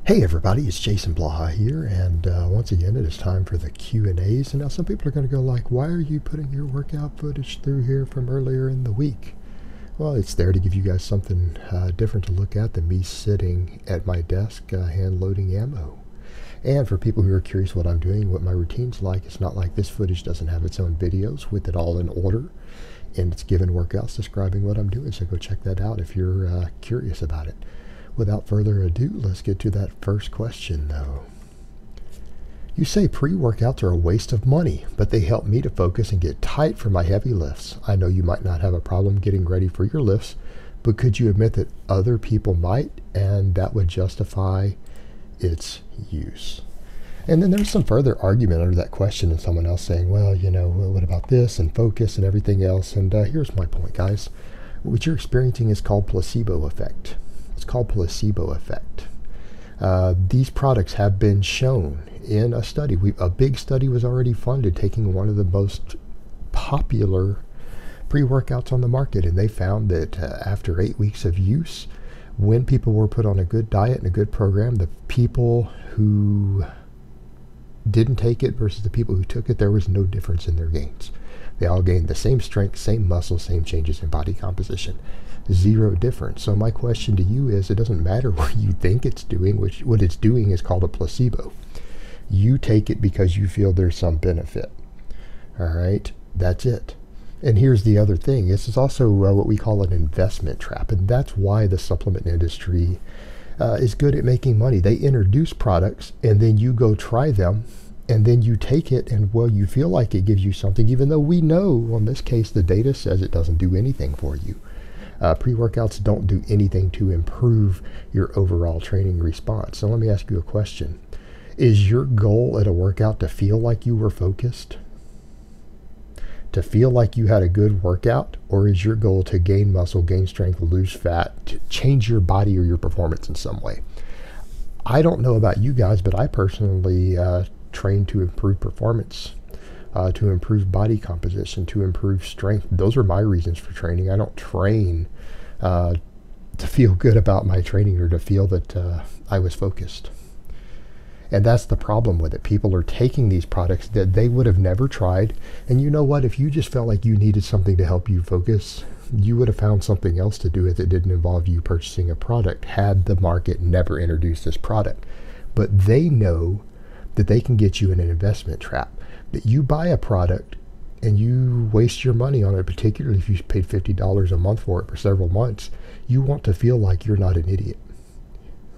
Hey everybody, it's Jason Blaha here, and once again it is time for the Q&As. And now some people are going to go like, why are you putting your workout footage through here from earlier in the week? Well, it's there to give you guys something different to look at than me sitting at my desk hand loading ammo. And for people who are curious what I'm doing, what my routine's like, it's not like this footage doesn't have its own videos with it all in order, and it's given workouts describing what I'm doing, so go check that out if you're curious about it. Without further ado, let's get to that first question though. You say pre-workouts are a waste of money, but they help me to focus and get tight for my heavy lifts. I know you might not have a problem getting ready for your lifts, but could you admit that other people might, and that would justify its use? And then there's some further argument under that question and someone else saying, well, you know, what about this and focus and everything else? And here's my point, guys. What you're experiencing is called placebo effect. It's called placebo effect. These products have been shown in a study. A big study was already funded taking one of the most popular pre-workouts on the market, and they found that after 8 weeks of use, when people were put on a good diet and a good program, the people who didn't take it versus the people who took it, there was no difference in their gains. They all gained the same strength, same muscle, same changes in body composition. Zero difference. So my question to you is, it doesn't matter what you think it's doing, what it's doing is called a placebo. You take it because you feel there's some benefit. All right, that's it. And here's the other thing. This is also what we call an investment trap, and that's why the supplement industry is good at making money. They introduce products, and then you go try them, and then you take it, and well, you feel like it gives you something, even though we know, in this case, the data says it doesn't do anything for you. Pre-workouts don't do anything to improve your overall training response. So let me ask you a question. Is your goal at a workout to feel like you were focused? To feel like you had a good workout? Or is your goal to gain muscle, gain strength, lose fat, to change your body or your performance in some way? I don't know about you guys, but I personally train to improve performance. To improve body composition, to improve strength. Those are my reasons for training. I don't train to feel good about my training or to feel that I was focused. And that's the problem with it. People are taking these products that they would have never tried. And you know what? If you just felt like you needed something to help you focus, you would have found something else to do if it didn't involve you purchasing a product, had the market never introduced this product. But they know that they can get you in an investment trap. That you buy a product and you waste your money on it, particularly if you paid $50 a month for it for several months, you want to feel like you're not an idiot,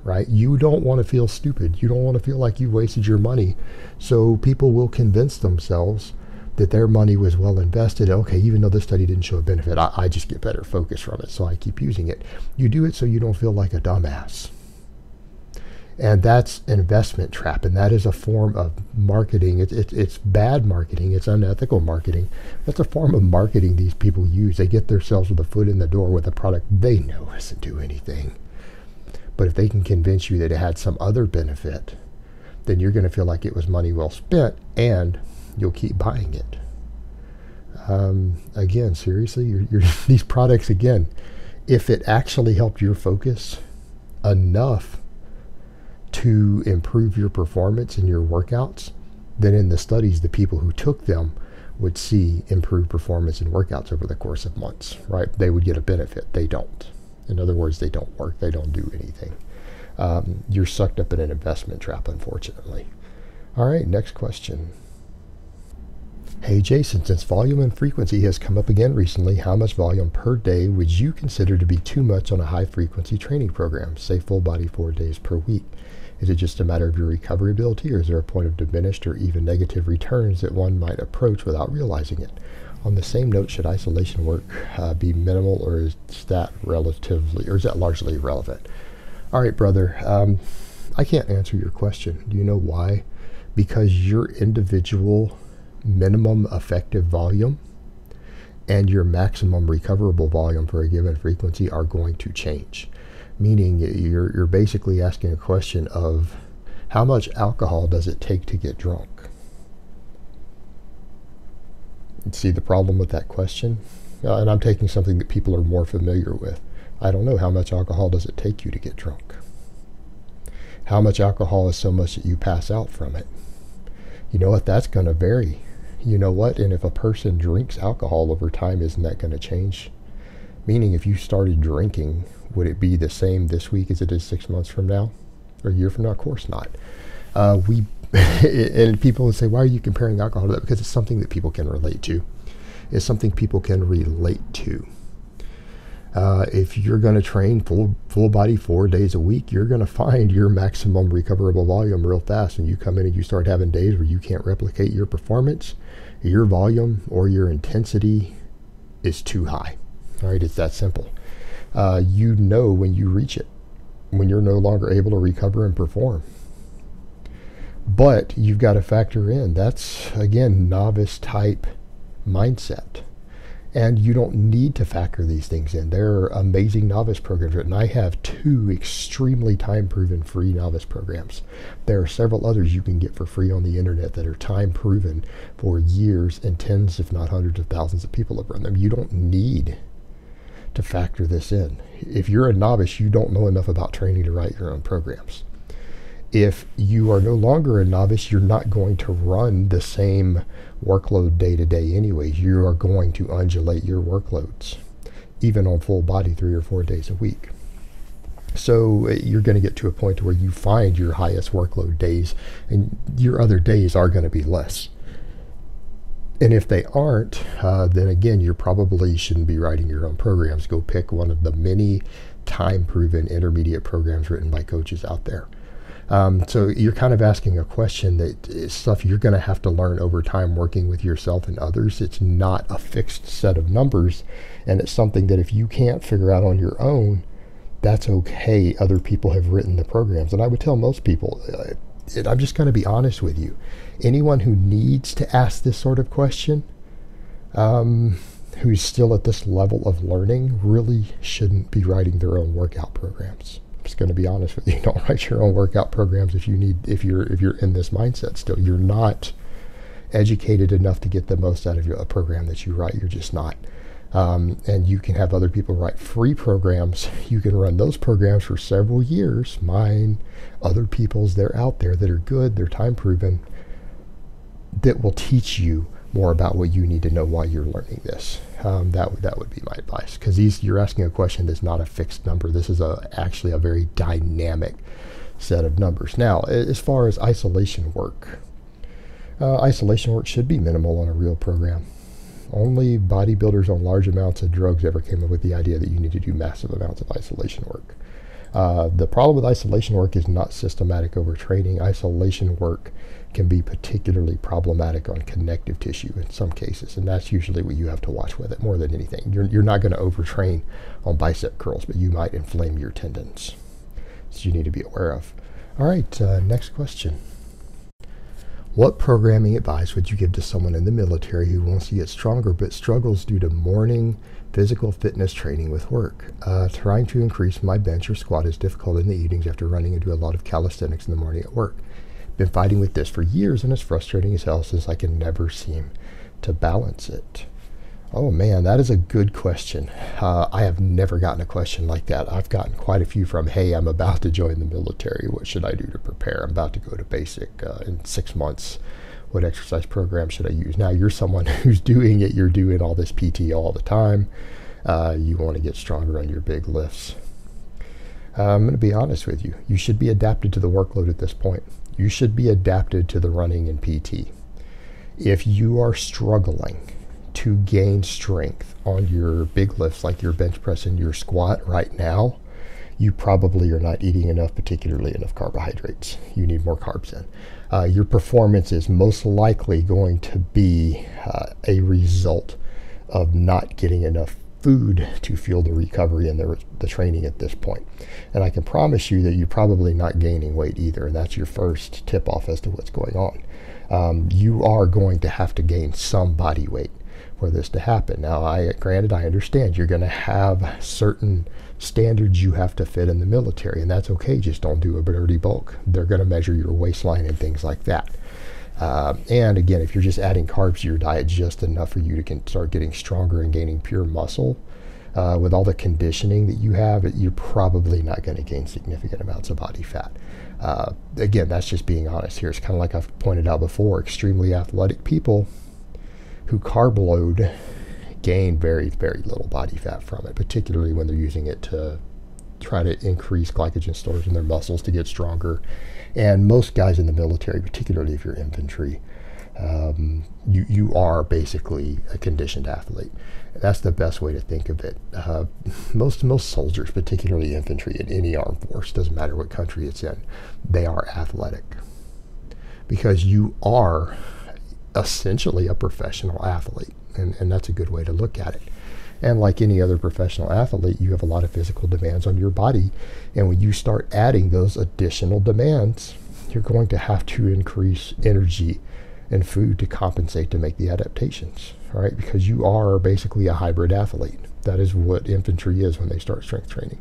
right? You don't want to feel stupid. You don't want to feel like you wasted your money. So people will convince themselves that their money was well invested. Okay, even though this study didn't show a benefit, I just get better focus from it, so I keep using it. You do it so you don't feel like a dumbass. And that's an investment trap, and that is a form of marketing. It's bad marketing. It's unethical marketing. That's a form of marketing these people use. They get themselves with a foot in the door with a product they know doesn't do anything. But if they can convince you that it had some other benefit, then you're going to feel like it was money well spent, and you'll keep buying it. Again, seriously, these products, again, if it actually helped your focus enough to improve your performance in your workouts, then in the studies, the people who took them would see improved performance in workouts over the course of months, right? They would get a benefit. They don't. In other words, they don't work. They don't do anything. You're sucked up in an investment trap, unfortunately. All right, next question. Hey Jason, since volume and frequency has come up again recently, how much volume per day would you consider to be too much on a high frequency training program, say full body 4 days per week? Is it just a matter of your recovery ability, or is there a point of diminished or even negative returns that one might approach without realizing it? On the same note, should isolation work be minimal, or is that largely irrelevant? All right, brother, I can't answer your question. Do you know why? Because your individual minimum effective volume and your maximum recoverable volume for a given frequency are going to change. Meaning you're basically asking a question of how much alcohol does it take to get drunk? See the problem with that question? And I'm taking something that people are more familiar with. I don't know, how much alcohol does it take you to get drunk? How much alcohol is so much that you pass out from it? You know what? That's going to vary. You know what? And if a person drinks alcohol over time, isn't that going to change? Meaning, if you started drinking, would it be the same this week as it is 6 months from now or a year from now? Of course not. And people would say, why are you comparing alcohol to that? Because it's something that people can relate to. It's something people can relate to. If you're going to train full body 4 days a week, you're going to find your maximum recoverable volume real fast. And you come in and you start having days where you can't replicate your performance, your volume, or your intensity is too high. All right, it's that simple. You know when you reach it, when you're no longer able to recover and perform. But you've got to factor in, that's, again, novice type mindset. And you don't need to factor these things in. There are amazing novice programs written. I have 2 extremely time-proven free novice programs. There are several others you can get for free on the internet that are time-proven for years, and tens, if not hundreds of thousands of people have run them. You don't need to factor this in. If you're a novice, you don't know enough about training to write your own programs. If you are no longer a novice, you're not going to run the same workload day to day anyways. You are going to undulate your workloads, even on full body 3 or 4 days a week. So you're going to get to a point where you find your highest workload days, and your other days are going to be less. And if they aren't, then again, you probably shouldn't be writing your own programs. Go pick one of the many time-proven intermediate programs written by coaches out there. So you're kind of asking a question that is stuff you're going to have to learn over time working with yourself and others. It's not a fixed set of numbers, and it's something that if you can't figure out on your own, that's okay. Other people have written the programs. And I would tell most people, I'm just going to be honest with you. Anyone who needs to ask this sort of question, who's still at this level of learning, really shouldn't be writing their own workout programs. I'm just going to be honest with you. Don't write your own workout programs if you're in this mindset still. You're not educated enough to get the most out of a program that you write. You're just not. And you can have other people write free programs. You can run those programs for several years. Mine, other people's, they're out there that are good, they're time proven, that will teach you more about what you need to know while you're learning this. That would be my advice, because you're asking a question that's not a fixed number. This is actually a very dynamic set of numbers. Now, as far as isolation work should be minimal on a real program. Only bodybuilders on large amounts of drugs ever came up with the idea that you need to do massive amounts of isolation work. The problem with isolation work is not systematic overtraining. Isolation work can be particularly problematic on connective tissue in some cases, and that's usually what you have to watch with it more than anything. You're not going to overtrain on bicep curls, but you might inflame your tendons. So you need to be aware of. All right, next question. What programming advice would you give to someone in the military who wants to get stronger but struggles due to morning physical fitness training with work? Trying to increase my bench or squat is difficult in the evenings after running into a lot of calisthenics in the morning at work. Been fighting with this for years, and it's frustrating as hell since I can never seem to balance it. Oh man, that is a good question. I have never gotten a question like that. I've gotten quite a few from, hey, I'm about to join the military. What should I do to prepare? I'm about to go to basic in 6 months. What exercise program should I use? Now, you're someone who's doing it. You're doing all this PT all the time. You want to get stronger on your big lifts. I'm going to be honest with you. You should be adapted to the workload at this point. You should be adapted to the running and PT. If you are struggling to gain strength on your big lifts like your bench press and your squat right now, you probably are not eating enough, particularly enough carbohydrates. You need more carbs in. Your performance is most likely going to be a result of not getting enough food to fuel the recovery and the training at this point. And I can promise you that you're probably not gaining weight either, and that's your first tip off as to what's going on. You are going to have to gain some body weight for this to happen. Now, granted, I understand you're going to have certain standards you have to fit in the military, and that's okay. Just don't do a dirty bulk. They're going to measure your waistline and things like that. And again, if you're just adding carbs to your diet just enough for you to start getting stronger and gaining pure muscle, with all the conditioning that you have, you're probably not going to gain significant amounts of body fat. Again, that's just being honest here. It's kind of like I've pointed out before, extremely athletic people who carb load gain very, very little body fat from it, particularly when they're using it to try to increase glycogen stores in their muscles to get stronger. And most guys in the military, particularly if you're infantry, you are basically a conditioned athlete. That's the best way to think of it. Most soldiers, particularly infantry in any armed force, doesn't matter what country it's in, they are athletic because you are essentially a professional athlete, and that's a good way to look at it. And like any other professional athlete, you have a lot of physical demands on your body, and when you start adding those additional demands, you're going to have to increase energy and food to compensate to make the adaptations, right? Because you are basically a hybrid athlete. That is what infantry is when they start strength training.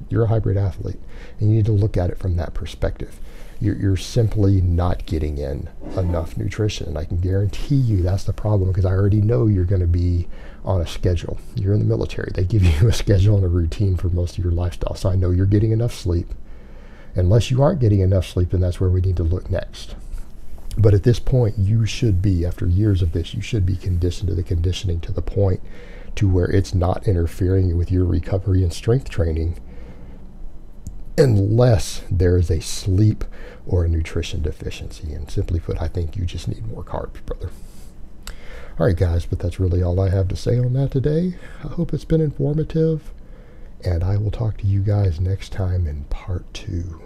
You're a hybrid athlete, and you need to look at it from that perspective. You're simply not getting in enough nutrition, and I can guarantee you that's the problem, because I already know you're going to be on a schedule. You're in the military. They give you a schedule and a routine for most of your lifestyle, so I know you're getting enough sleep. Unless you aren't getting enough sleep, then that's where we need to look next. But at this point, you should be, after years of this, you should be conditioned to the conditioning to the point to where it's not interfering with your recovery and strength training, unless there is a sleep or a nutrition deficiency. And simply put, I think you just need more carbs, brother. All right, guys, but that's really all I have to say on that today. I hope it's been informative, and I will talk to you guys next time in part 2.